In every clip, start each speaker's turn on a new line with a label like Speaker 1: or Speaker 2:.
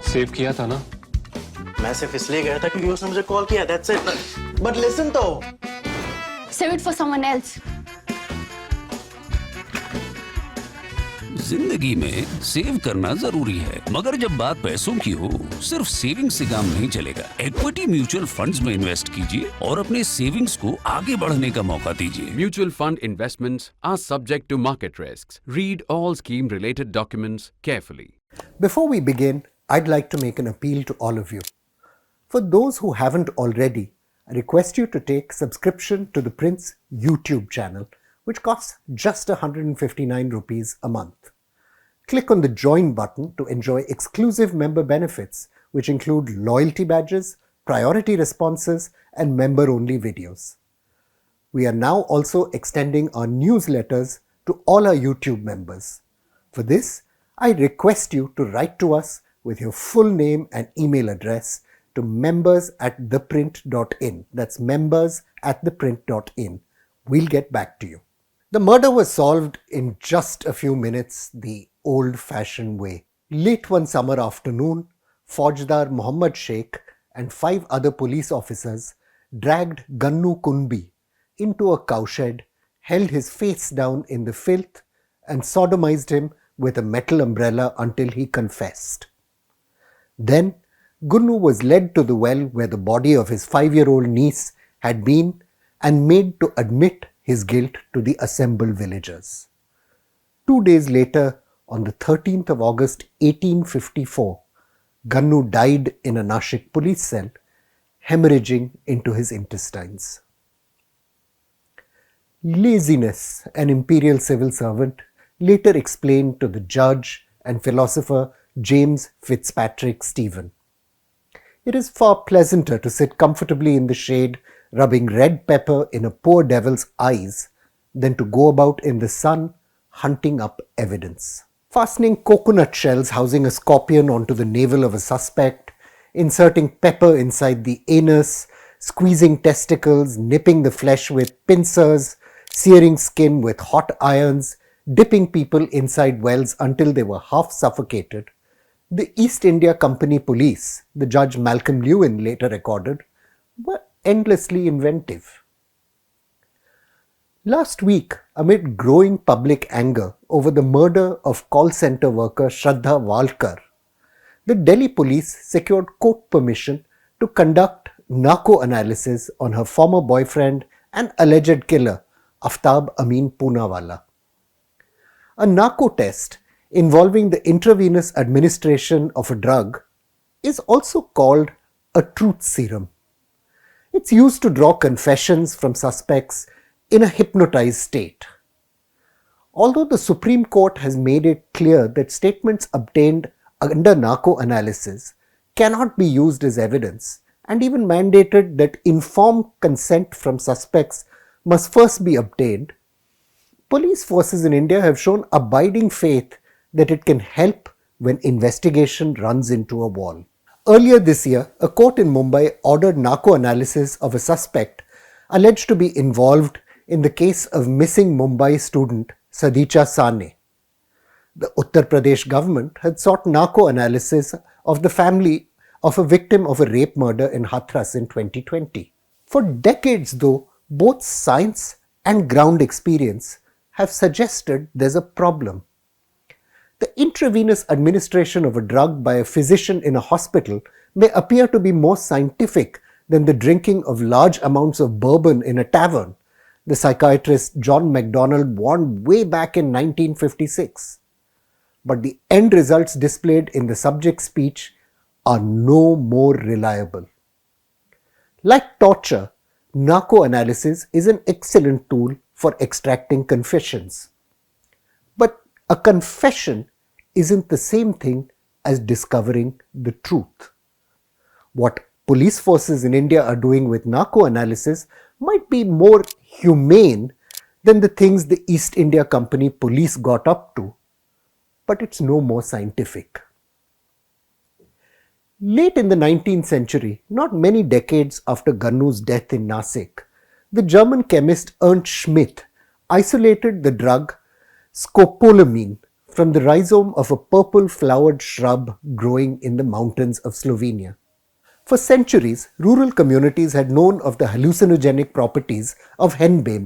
Speaker 1: Save किया था ना?
Speaker 2: मैं सिर्फ इसलिए गया था क्योंकि उसने मुझे कॉल किया, that's it. But listen तो.
Speaker 3: Save it for someone else.
Speaker 4: जिंदगी में सेव करना जरूरी है, मगर जब बात पैसों की हो, सिर्फ सेविंग से काम नहीं चलेगा। इक्विटी म्यूचुअल फंड्स में इन्वेस्ट कीजिए और अपने सेविंग्स को आगे बढ़ने का मौका दीजिए।
Speaker 5: Mutual fund investments are subject to market risks. Read all scheme-related documents carefully.
Speaker 6: Before we begin, I'd like to make an appeal to all of you. For those who haven't already, I request you to take subscription to ThePrint's YouTube channel, which costs just 159 rupees a month. Click on the Join button to enjoy exclusive member benefits, which include loyalty badges, priority responses, and member-only videos. We are now also extending our newsletters to all our YouTube members. For this, I request you to write to us with your full name and email address to members@theprint.in. That's members@theprint.in. We'll get back to you. The murder was solved in just a few minutes the old-fashioned way. Late one summer afternoon, Faujdar Muhammad Sheikh and 5 other police officers dragged Gannu Kunbi into a cowshed, held his face down in the filth, and sodomized him with a metal umbrella until he confessed. Then, Gunnu was led to the well where the body of his 5-year-old niece had been and made to admit his guilt to the assembled villagers. 2 days later, on the 13th of August 1854, Gannu died in a Nashik police cell, hemorrhaging into his intestines. Laziness, an imperial civil servant, later explained to the judge and philosopher James Fitzpatrick Stephen. It is far pleasanter to sit comfortably in the shade, rubbing red pepper in a poor devil's eyes, than to go about in the sun hunting up evidence. Fastening coconut shells housing a scorpion onto the navel of a suspect, inserting pepper inside the anus, squeezing testicles, nipping the flesh with pincers, searing skin with hot irons, dipping people inside wells until they were half suffocated. The East India Company police, the Judge Malcolm Lewin later recorded, were endlessly inventive. Last week, amid growing public anger over the murder of call center worker Shraddha Walkar, the Delhi police secured court permission to conduct narcoanalysis on her former boyfriend and alleged killer, Aftab Amin Poonawalla. A narco test involving the intravenous administration of a drug is also called a truth serum. It's used to draw confessions from suspects in a hypnotized state. Although the Supreme Court has made it clear that statements obtained under narcoanalysis cannot be used as evidence, and even mandated that informed consent from suspects must first be obtained, police forces in India have shown abiding faith that it can help when investigation runs into a wall. Earlier this year, a court in Mumbai ordered narcoanalysis of a suspect alleged to be involved in the case of missing Mumbai student Sadicha Sane. The Uttar Pradesh government had sought narcoanalysis of the family of a victim of a rape murder in Hathras in 2020. For decades though, both science and ground experience have suggested there's a problem. The intravenous administration of a drug by a physician in a hospital may appear to be more scientific than the drinking of large amounts of bourbon in a tavern, the psychiatrist John MacDonald warned way back in 1956. But the end results displayed in the subject's speech are no more reliable. Like torture, narcoanalysis is an excellent tool for extracting confessions. But a confession isn't the same thing as discovering the truth. What police forces in India are doing with narcoanalysis might be more humane than the things the East India Company police got up to, but it's no more scientific. Late in the 19th century, not many decades after Gannu's death in Nasik, the German chemist Ernst Schmidt isolated the drug scopolamine from the rhizome of a purple-flowered shrub growing in the mountains of Slovenia. For centuries, rural communities had known of the hallucinogenic properties of henbane,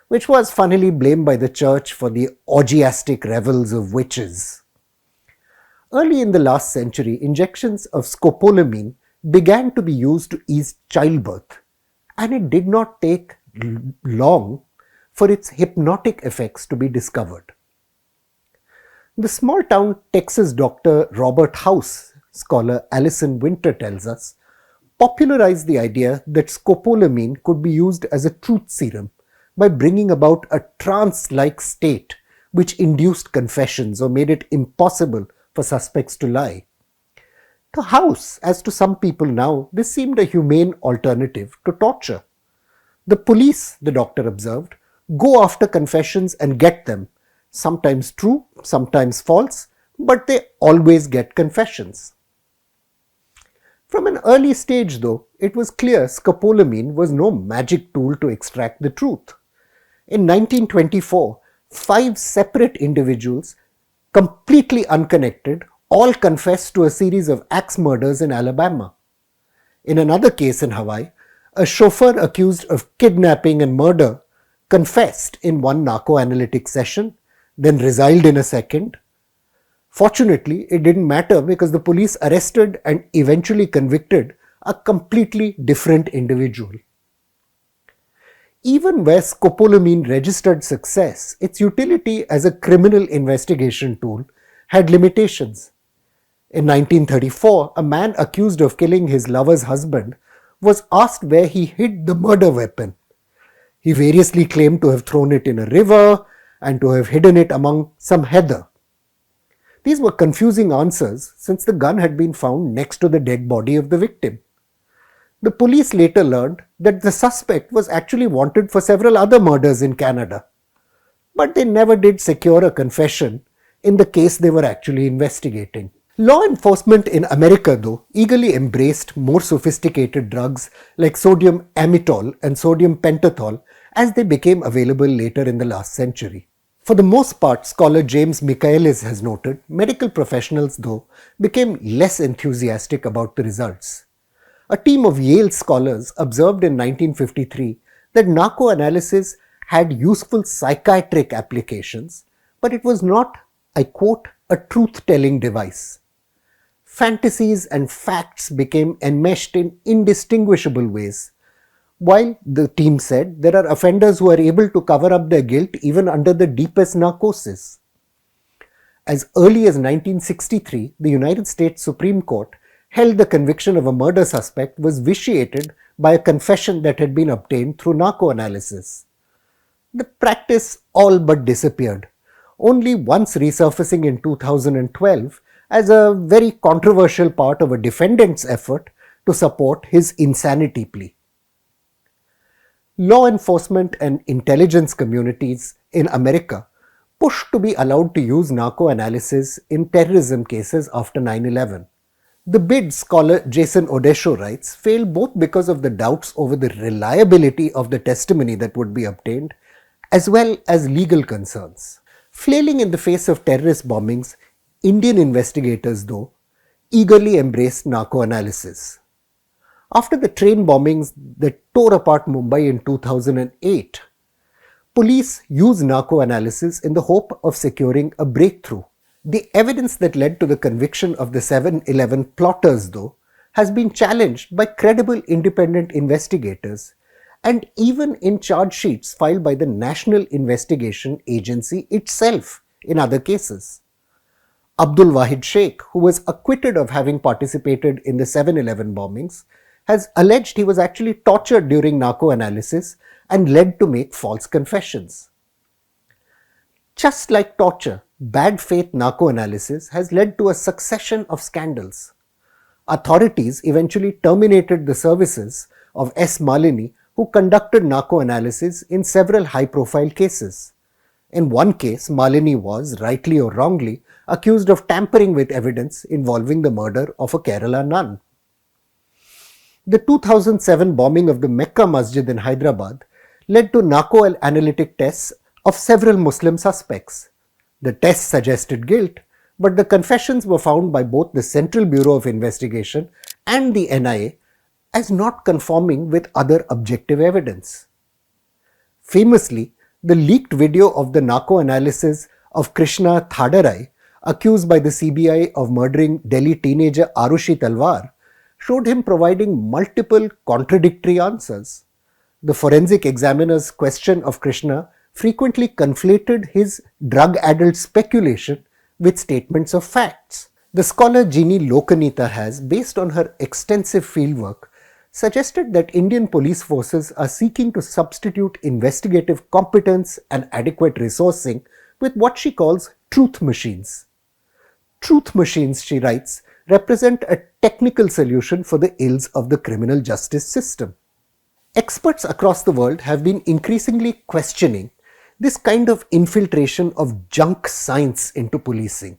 Speaker 6: which was funnily blamed by the church for the orgiastic revels of witches. Early in the last century, injections of scopolamine began to be used to ease childbirth, and it did not take long for its hypnotic effects to be discovered. The small-town Texas doctor Robert House, scholar Alison Winter tells us, popularized the idea that scopolamine could be used as a truth serum by bringing about a trance-like state which induced confessions or made it impossible for suspects to lie. To House, as to some people now, this seemed a humane alternative to torture. The police, the doctor observed, go after confessions and get them, sometimes true, sometimes false, but they always get confessions. From an early stage, though, it was clear scopolamine was no magic tool to extract the truth. In 1924, 5 separate individuals, completely unconnected, all confessed to a series of axe murders in Alabama. In another case in Hawaii, a chauffeur accused of kidnapping and murder confessed in one narcoanalytic session, then resiled in a second. Fortunately, it didn't matter because the police arrested and eventually convicted a completely different individual. Even where scopolamine registered success, its utility as a criminal investigation tool had limitations. In 1934, a man accused of killing his lover's husband was asked where he hid the murder weapon. He variously claimed to have thrown it in a river and to have hidden it among some heather. These were confusing answers since the gun had been found next to the dead body of the victim. The police later learned that the suspect was actually wanted for several other murders in Canada, but they never did secure a confession in the case they were actually investigating. Law enforcement in America, though, eagerly embraced more sophisticated drugs like sodium amytal and sodium pentothal as they became available later in the last century. For the most part, scholar James Michaelis has noted, medical professionals, though, became less enthusiastic about the results. A team of Yale scholars observed in 1953 that narcoanalysis had useful psychiatric applications, but it was not, I quote, a truth-telling device. Fantasies and facts became enmeshed in indistinguishable ways, while the team said there are offenders who are able to cover up their guilt even under the deepest narcosis. As early as 1963, the United States Supreme Court held the conviction of a murder suspect was vitiated by a confession that had been obtained through narcoanalysis. The practice all but disappeared, only once resurfacing in 2012 as a very controversial part of a defendant's effort to support his insanity plea. Law enforcement and intelligence communities in America pushed to be allowed to use narcoanalysis in terrorism cases after 9/11. The bid, scholar Jason Odesho writes, failed both because of the doubts over the reliability of the testimony that would be obtained, as well as legal concerns. Flailing in the face of terrorist bombings, Indian investigators, though, eagerly embraced narcoanalysis. After the train bombings that tore apart Mumbai in 2008, police used narcoanalysis in the hope of securing a breakthrough. The evidence that led to the conviction of the 7/11 plotters, though, has been challenged by credible independent investigators and even in charge sheets filed by the National Investigation Agency itself in other cases. Abdul Wahid Sheikh, who was acquitted of having participated in the 7/11 bombings, has alleged he was actually tortured during narcoanalysis and led to make false confessions. Just like torture, bad faith narcoanalysis has led to a succession of scandals. Authorities eventually terminated the services of S. Malini, who conducted narcoanalysis in several high-profile cases. In one case, Malini was, rightly or wrongly, accused of tampering with evidence involving the murder of a Kerala nun. The 2007 bombing of the Mecca Masjid in Hyderabad led to narcoanalytic tests of several Muslim suspects. The tests suggested guilt, but the confessions were found by both the Central Bureau of Investigation and the NIA as not conforming with other objective evidence. Famously, the leaked video of the narcoanalysis of Krishna Thadarai, accused by the CBI of murdering Delhi teenager Arushi Talwar, showed him providing multiple contradictory answers. The forensic examiner's question of Krishna frequently conflated his drug-addled speculation with statements of facts. The scholar Jeannie Lokanitha has, based on her extensive fieldwork, suggested that Indian police forces are seeking to substitute investigative competence and adequate resourcing with what she calls truth machines. Truth machines, she writes, represent a technical solution for the ills of the criminal justice system. Experts across the world have been increasingly questioning this kind of infiltration of junk science into policing.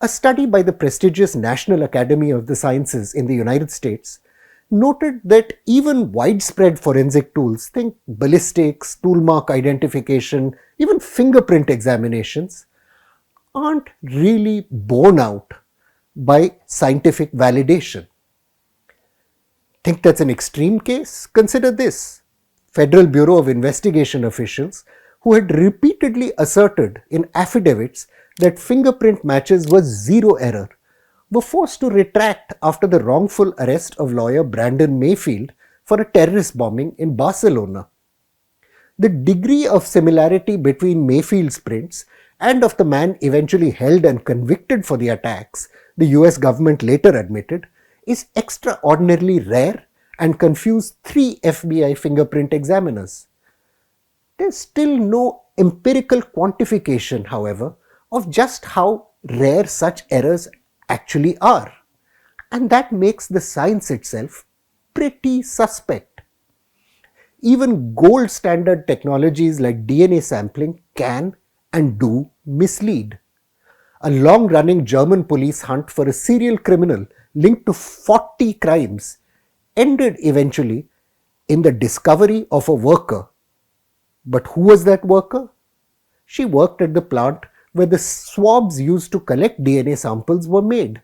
Speaker 6: A study by the prestigious National Academy of the Sciences in the United States noted that even widespread forensic tools, think ballistics, tool mark identification, even fingerprint examinations, aren't really borne out by scientific validation. Think that's an extreme case? Consider this. Federal Bureau of Investigation officials who had repeatedly asserted in affidavits that fingerprint matches were zero error were forced to retract after the wrongful arrest of lawyer Brandon Mayfield for a terrorist bombing in Barcelona. The degree of similarity between Mayfield's prints and of the man eventually held and convicted for the attacks, the US government later admitted, is extraordinarily rare and confused 3 FBI fingerprint examiners. There's still no empirical quantification, however, of just how rare such errors actually are, and that makes the science itself pretty suspect. Even gold standard technologies like DNA sampling can and do mislead. A long-running German police hunt for a serial criminal linked to 40 crimes ended eventually in the discovery of a worker. But who was that worker? She worked at the plant where the swabs used to collect DNA samples were made.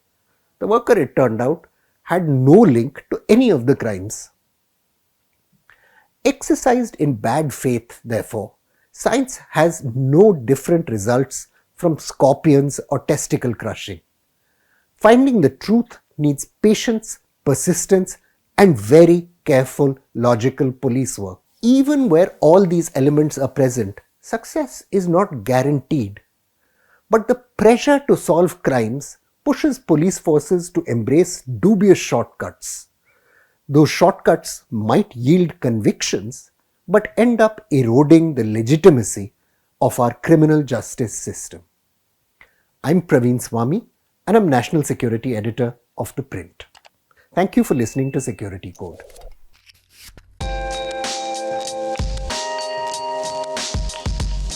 Speaker 6: The worker, it turned out, had no link to any of the crimes. Exercised in bad faith, therefore, science has no different results from scorpions or testicle crushing. Finding the truth needs patience, persistence, and very careful logical police work. Even where all these elements are present, success is not guaranteed. But the pressure to solve crimes pushes police forces to embrace dubious shortcuts. Those shortcuts might yield convictions, but end up eroding the legitimacy of our criminal justice system. I'm Praveen Swami, and I'm National Security Editor of ThePrint. Thank you for listening to Security Code.